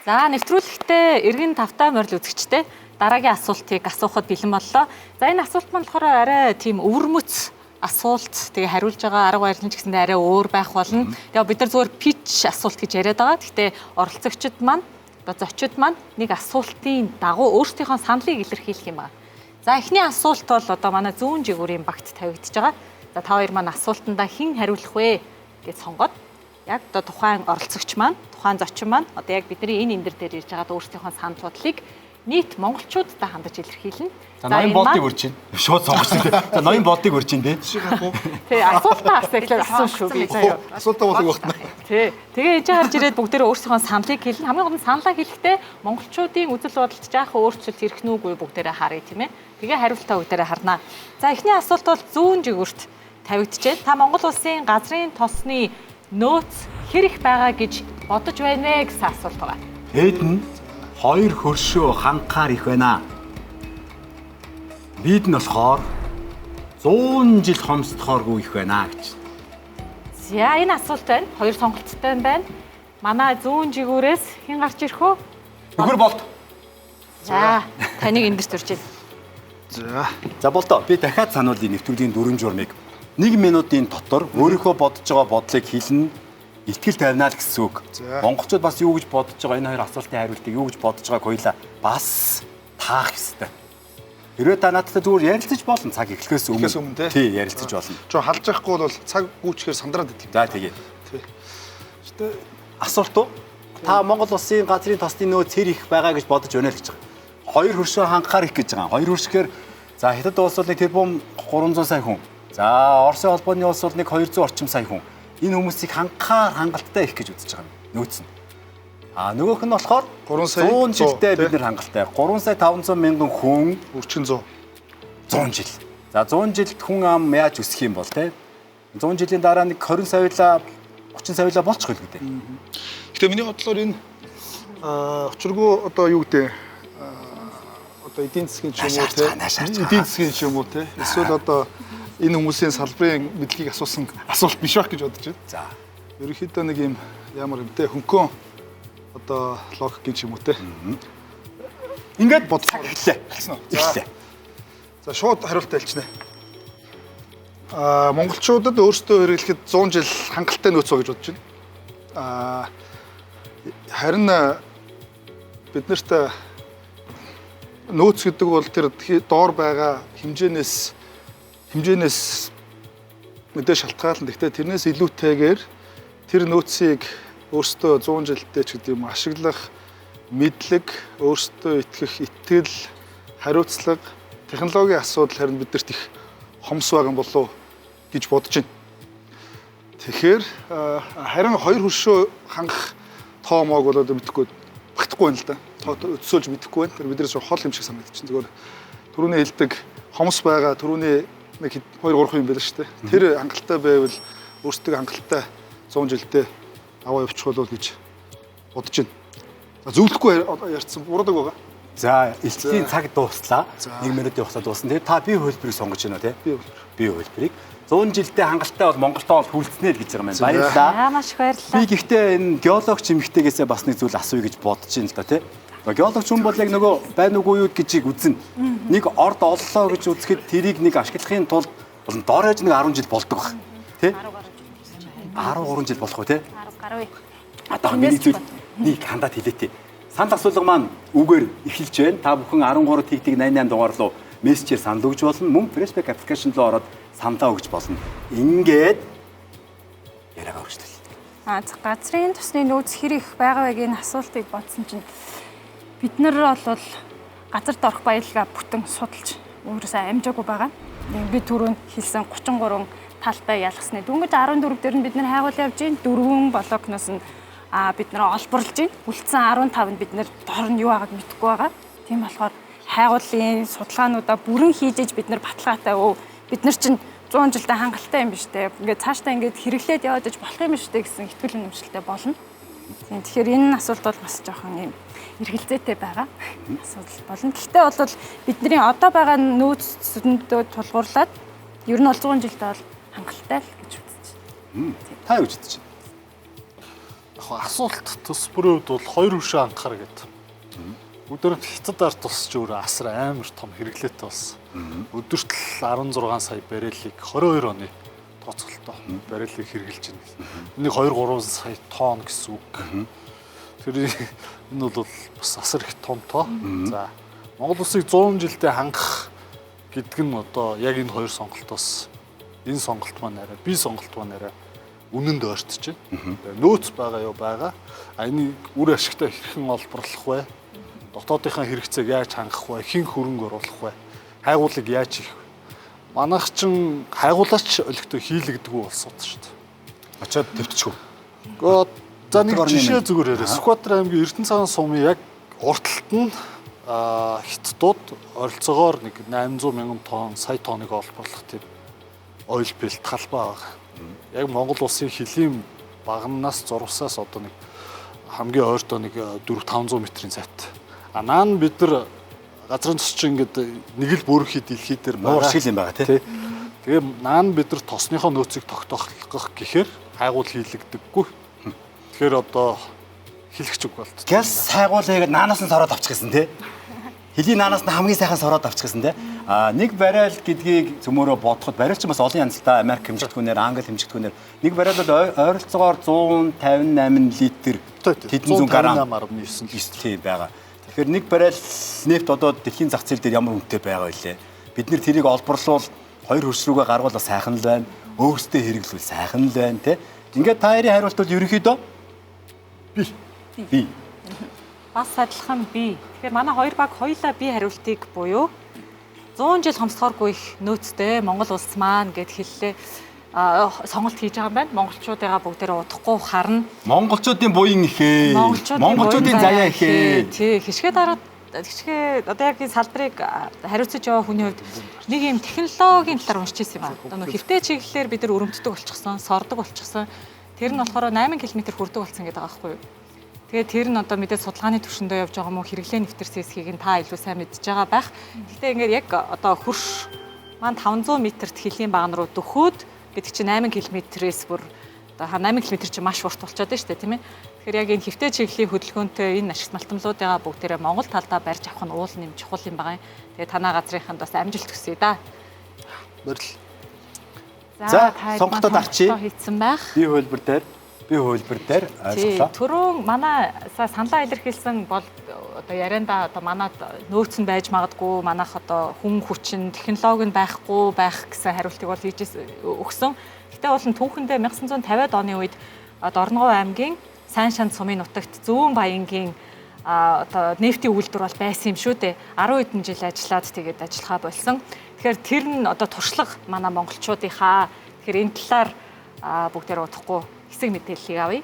За нэвтрүүлэгтээ эргэн тавтай морил үзэгчтэй дараагийн асуултыг асуухад бэлэн боллоо. За энэ асуулт маань болохоор арай тийм өвөрмөц асуулт. Тэгээ хариулж байгаа арга барил нь ч гэсэндээ арай өөр байх болно. Тэгээ бид нар зөвхөн pitch асуулт гэж яриад байгаа. Гэхдээ оролцогчид маань, зочид маань нэг асуултын дагуу өөрсдийнхөө саналыг илэрхийлэх юм байна. За эхний асуулт бол одоо манай зүүн жигүүрийн багт тавигдж байгаа. За та хоёр маань асуултандаа хэн хариулах вэ гэж сонгоод яг одоо тухайн оролцогч маань, тухайн зочин маань одоо яг бидний энэ эндэр дээр ирж байгаад өөрсдийнхөө санал бодлыг нийт монголчуудад хандаж илэрхийлнэ. За ноён болдыг өрч чинь. Шууд сонгож тий. За ноён болдыг өрч чинь тий. Тий, асуултаа асуултаар асуух шүү би заяа. Асуултаа болох багтана. Тий. Тэгээ ээж харж ирээд бүгдээрээ өөрсдийнхөө саналыг хэлнэ. Хамгийн гол нь саналаа хэлэхдээ монголчуудын үзэл бодолд жаахан өөрчлөлт ирэх нүггүй бүгдээрээ харъя тийм ээ. Тэгээ хариултаа бүгдээрээ харнаа. За эхний асуулт бол зүүн жигүүрт тавигдчихэ. Та Монгол улсын газрын тосны нөөц хэр их байгаа гэж бодож байна вэ гэсэн асуулт байгаа. Хэд нь 2 хөршөө ханхаар их байна. Бид нь болохоор 100 жил хомсдохооргүй их байна гэж. За энэ асуулт байна. 2 сонголттой байна. Манай зүүн жигүүрээс хэн гарч ирэх вэ? Нөхөр болд. За таныг эндэрт урьж За. За болдоо. Би дахиад сануулъя нэвтрүүлгийн 4 журмыг. 1 минутын дотор өөрийнхөө бодож байгаа бодлыг хэлнэ. Итгэл тавина л гэсэн үг. Монголчууд бас юу гэж бодож байгаа энэ хоёр асуултын хариултыг юу гэж бодож байгааг хоёлаа бас таах ёстой. Хэрвээ та надтай зүгээр ярилцаж болно цаг эхлэхээс өмнө. Тий, ярилцаж болно. Жоо халж явахгүй бол цаг гүйчгээр сандраад идэв. За тэгээ. Тэ. Асуулт уу? Та Монгол улсын газрын тосны нөөц хэр их байгаа гэж бодож байна л гэж байгаа. 2 хөршөө ханхаар их гэж байгаа. 2 хөршөөр за Хятад улс бол нэг тэрбум 300 сая хүн. За Оросын холбооны улс бол нэг 200 орчим сая хүн. Энэ хүмүүсийг ханхаар хангалттай их гэж үзэж байгаа юм. Нөөц нь. Нөгөөх нь болохоор 3 сая 100 жилдээ бид нэр хангалттай. 3 сая 500 мянган хүн өрчин 100 жил. За 100 жилд хүн ам яаж өсөх юм бол те? 100 жилийн дараа нэг 20 саяла 30 саяла болчих хөл гэдэг. Гэтэ миний бодлоор энэ учиргүй одоо юу гэдэг одоо эдийн засгийн ч юм уу те эдийн засгийн ч юм уу те эсвэл одоо энэ хүмүүсийн салбарын мэдлэгийг асуусан асуулт биш байх гэж бодож байна. За. Ерөнхийдөө нэг юм ямар юм те хөнгөн одоо логик гэж юм уу те. Ингээд бодсон. Эхлэе. За шууд хариултаа хэлчихнэ. Монголчуудад өөрсдөө хэрэглэхэд 100 жил хангалттай нөөц гэж бодож байна. Харин биднэрт нөөц гэдэг бол тэр доор байгаа хэмжээнээс мэдээ шалтгаална. Гэхдээ тэрнээс илүүтэйгээр тэр нөөцийг өөрсдөө 100 жилдээ ч гэдэг юм ашиглах мэдлэг, өөрсдөө итгэх итгэл, хариуцлага, технологийн асуудал харин биднэрт их хомс байгаа болов гэж бодож байна. Тэгэхээр харин 2 хөршөө хангах тоо моог бол одоо мэдэхгүй багтахгүй байна л да. Тоо өсөөлж мэдэхгүй байна. Тэр биднээс хол юм шиг санагдаж байна. Зүгээр түрүүний хэлдэг хомс байгаа түрүүний нэг 2 3 юм байл шүү дээ. Тэр хангалттай байвал өөрсдөө хангалттай 100 жилдээ аваа явуучих болов гэж бодож байна. Зөвлөхгүй ярьсан буруудаг байгаа. За, элчлийн цаг дууслаа. 1 минутын хугацаа дуусна. Тэгээ та бие хөлбөрийг сонгож байна тий? Бие хөлбөрийг. 100 жилдээ хангалттай бол Монголтоо хүрэлцэнэ л гэж байгаа юм байна. Баярлалаа. Маш их баярлалаа. Би гэхдээ энэ геологч эмэгтэйгээсээ бас нэг зүйл асууя гэж бодож байна л да тий. Геологч хүн бол яг нөгөө байна уугүй юу гэжийг үзнэ. Нэг орд оллоо гэж үзэхэд тэрийг нэг ашиглахын тулд дор хаяж нэг 10 жил болдог баг. Тий? 13 жил болох уу тий? 10 гаруй. Одоо миний зүйл нэг хандаад хэлээтэй. Санал асуулга маань үгээр эхэлж байна. Та бүхэн 13 тэгтиг 88 дугаар руу мессежээр санал өгж болно. Мөн Facebook application руу ороод саналаа өгч болно. Ингээд яриагаа үргэлжлүүлээ. Газрын тосны нөөц хэр их байгаа вэ гэх асуултыг бодсон чинь бид нар бол газарт орох баялгаа бүтэн судалж өөрөөсөө амжаагүй байгаа. Би түрүүнд хэлсэн 33 талтай ялгасны дөнгөж 14 дээр нь бид нар хайгуул явж гин 4 блокноос нь бид нар олборлж гин үлдсэн 15-нд бид нар дор нь юу байгааг мэдэхгүй байгаа. Тийм болохоор хайгуулын судалгаануудаа бүрэн хийж бид нар баталгаатай бид нар чинь 100 жилдээ хангалттай юм биш үү? Ингээд цаашдаа ингээд хэрэглээд яваад иж болох юм биш үү гэсэн итгэл үнэмшилтэй болно. Тийм тэгэхээр энэ асуулт бол бас жоохон юм эргэлзээтэй байгаа асуудал болно. Гэхдээ бол бидний одоо байгаа нөөцөндөө тулгуурлаад ер нь бол 100 жилдээ бол хангалттай л гэж үзэж байна. Та юу гэж бодож байна? асуулт төс бүрийн үед бол хоёр хөршөө анхаар гэдэг. Өдөрт хятад ард тусч өөр асар амар том хэрэглээтэй болсон. Өдөрт л 16 сая баррелийг 22 оны тооцоололтой баррелийг хэрэгжилж байна. Энийг 2-3 сая тонн гэсэн үг. Тэр энэ бол бас асар их том тоо. За Монгол улсыг 100 жилдээ хангах гэдэг нь одоо яг энэ хоёр сонголтоос энэ сонголт маань арай бие сонголт маань арай үнэнд ойртож байна. Нөөц байгаа юу байгаа. А энийг үр ашигтай хэрхэн олборлох вэ? Дотоодынхаа хэрэгцээг яаж хангах вэ? Хэн хөрөнгө оруулах вэ? Хайгуулыг яаж хийх вэ? Манайх чин хайгуулаач олигтой хийлэгдэггүй болсод шүү дээ. Очоод төвтчихв. Гэхдээ за нэг жишээ зүгээр яриа. Сүхбаатар аймгийн Эрдэнэ цагаан сумын яг уртталт нь хятадууд ойролцоогоор нэг 800 мянган тонн, сая тонныг олборлох тийм ойл бэлт талбай байгаа. Яг Монгол улсын хөлийн багнаас зурвасаас одоо нэг хамгийн ойртоо нэг 400-500 метрийн зайтай. Наан бид нар газрын тосч ингээд нэг л бүрхий дэлхий дээр Нуур шиг юм байгаа тий. Тэгээ наан бид нар тосныхоо нөөцийг тогтоох гэхээр хайгуул хийлэгдэггүй. Тэгэхээр одоо хэлэх үг болт. Гялс хайгуулыг наанаас нь сороод авчих гэсэн тий. Хөлийн наанаас нь хамгийн сайхан сороод авчих гэсэн тий. Нэг барайл гэдгийг цөмөрөө бодоход барайл ч бас олон янзтай Америк хэмжигдэхүүнээр, Англи хэмжигдэхүүнээр нэг барайл бол ойролцоогоор 158 литр тэдэн 100 грамм 158.9 тий байгаа. Тэгэхээр нэг барайл нефт одоо дэлхийн зах зээл дээр ямар үнэтэй байгаа вэ? Бид нэр тэрийг олборлуул хоёр хөрш рүүгээ гаргуул сайхан л байна. Өөрсдөө хэрэглүүл сайхан л байна тий. Ингээд та хоёрын хариулт бол ерөнхийдөө би. Бас адилхан би. Тэгэхээр манай хоёр баг хоёулаа би хариултыг буюу 100 жил хомсдохооргүй их нөөцтэй Монгол улс маань гэд хэллээ. Сонголт хийж байгаа юм байна. Монголчуудаа бүгдээрээ удахгүй харна. Монголчуудын буян ихээ. Монголчуудын заяа ихээ. Тий, хишгээ одоо яг энэ салбарыг хариуцаж яваа хүний хувьд нэг юм технологийн талаар уншиж ирсэн юм байна. Одоо хэвтэй чиглэлээр бид нар өрөмтдөг болчихсон, сордог болчихсон. Тэр нь болохоор 8 км хүрдэг болсон гэдэг байгаа байхгүй юу? Тэгээд тэр нь одоо мэдээ судалгааны түвшиндөө явж байгаа мó хэрэглээ нэвтэрсэн хэсгийг нь та илүү сайн мэдж байгаа байх. Гэхдээ ингээд яг одоо хөрш маань 500 м-т хөлийн багн руу дөхөөд гэдэг чинь 8 км-ээс бүр одоо 8 км чинь маш урт болчиход байна шүү дээ, тийм ээ. Тэгэхээр яг энэ хэвтэй чиглэлийн хөдөлгөөнтэй энэ ашигт малтамлуудыгаа бүгдээрээ Монгол талдаа барьж авах нь уул нэм чухал юм байгаа юм. Тэгээд танаа газрынханд бас амжилт хүсье да. Барил. За, сонголтод арчи. Хийцэн байх. Би хөлбөр дээр ойлголоо. Түрүүн манай саналаа илэрхийлсэн бол одоо ярианда одоо манад нөөц нь байж магадгүй, манайх одоо хүн хүчин, технологи нь байхгүй байх гэсэн хариултыг бол хийж өгсөн. Гэтэ бол түүхэндээ 1950-ад оны үед Дорногов аймгийн Сайн шанд сумын нутагт Зүүн Баянгийн одоо нефтийн үйлдвэр бол байсан юм шүү дээ. 10 хэдэн жил ажиллаад тэгээд ажиллахаа болсон. Тэгэхээр тэр нь одоо туршлага манай монголчуудынхаа. Тэгэхээр энэ талаар бүгдээр удахгүй хэсэг мэдээллийг авъя.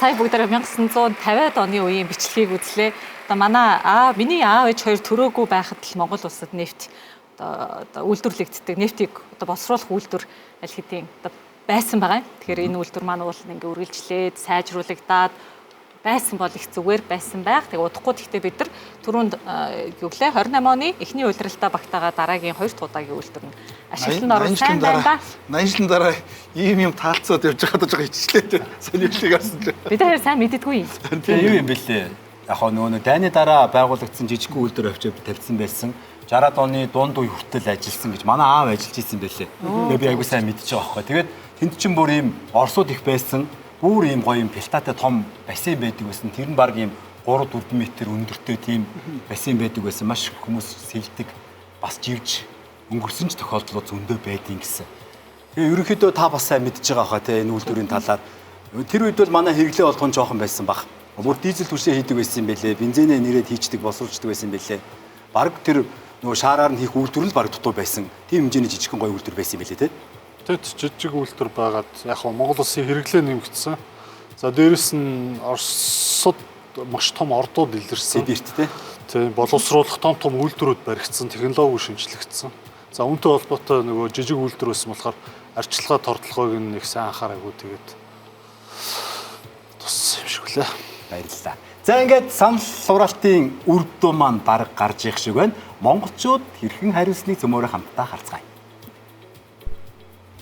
сая бүгдээ 1950-ад оны үеийн бичлэгийг үзлээ. Одоо миний аав ээж хоёр төрөөгүй байхад л Монгол улсад нефт одоо үйлдвэрлэгддэг, нефтийг одоо боловсруулах үйлдвэр аль хэдийн одоо байсан байгаа. Тэгэхээр энэ үйлдвэр маань уул ингээ үргэлжлээд, сайжруулагдаад байсан бол их зүгээр байсан байх. Тэгээ удахгүй гэхдээ бид нар түрүүнд юу гэлээ 28 оны эхний улиралдаа багтаага дараагийн 2 дахь удаагийн үйлдвэр нь ашиглалтанд оруулсан сайн байна да. 80 жилийн дараа ийм таалцаад явж байгаа хичлээ. Сонирхлыг харсан ч. Бид хоёр сайн мэддэггүй юм. Тэгээ юу юм бэлээ? Яг нөгөө дайны дараа байгуулагдсан жижигхэн үйлдвэр авчид тавьсан байсан. 60-аад оны дунд үе хүртэл ажилласан гэж манай аав ажиллаж исэн байлээ. Тэгээ би айгуу сайн мэдчихэж байгаа байхгүй. Тэгээд тэнд чинь бүр ийм орсууд их байсан. Бүр ийм гоё юм пилтатай том бассейн байдаг байсан. Тэр нь баг ийм 3-4 метр өндөртэй тийм бассейн байдаг байсан. Маш хүмүүс сэлдэг, бас живж өнгөрсөн ч тохиолдлууд зөндөө байдгийн гэсэн. Тэгээ ерөнхийдөө та бас сайн мэдчихэж байгаа хаа те энэ үйлдвэрийн талаар. Тэр үед бол манай хэрэглээ болгон жоохон байсан баг. Бүр дизель түшээ хийдэг байсан юм байлээ. Бензинээ нэрээд хийчдэг, босруулждаг байсан юм байлээ. Бараг тэр нөгөө шаараар нь хийх үйлдвэр л баг дутуу байсан. Тийм хэмжээний жижигхэн гоё үйлдвэр байсан юм байлээ те. Тэд жижиг үйлдвэр байгаад яг нь Монгол улсын хэрэглээ нэмэгдсэн. За дээрэс нь Оросод маш том ордууд илэрсэн. Сибирт тийм боловсруулах том үйлдвэрүүд баригдсан, технологи шинжлэгдсэн. За үүнтэй холбоотой нөгөө жижиг үйлдвэр байсан болохоор арчилгаа тордлогыг нэг сайн анхаараагүй тэгээд туссан юм шиг үлээ. Баярлалаа. За ингээд санал сураалтын үр дүн маань бараг гарч ирэх шиг байна. Монголчууд хэрхэн хариуцныг цөмөөрөө хамтдаа харцгаая.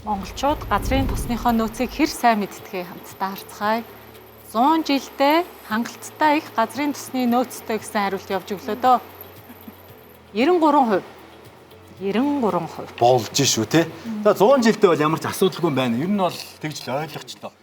Монголчууд газрын тосныхоо нөөцийг хэр сайн мэддгийг хамтдаа харцгаая. 100 жилдээ хангалттай их газрын тосны нөөцтэй гэсэн хариулт явж өглөө дөө. 93%. 93%. Болж шүү те. За 100 жилдээ бол ямар ч асуудалгүй юм байна. Ер нь бол тэгж л ойлгочлоо.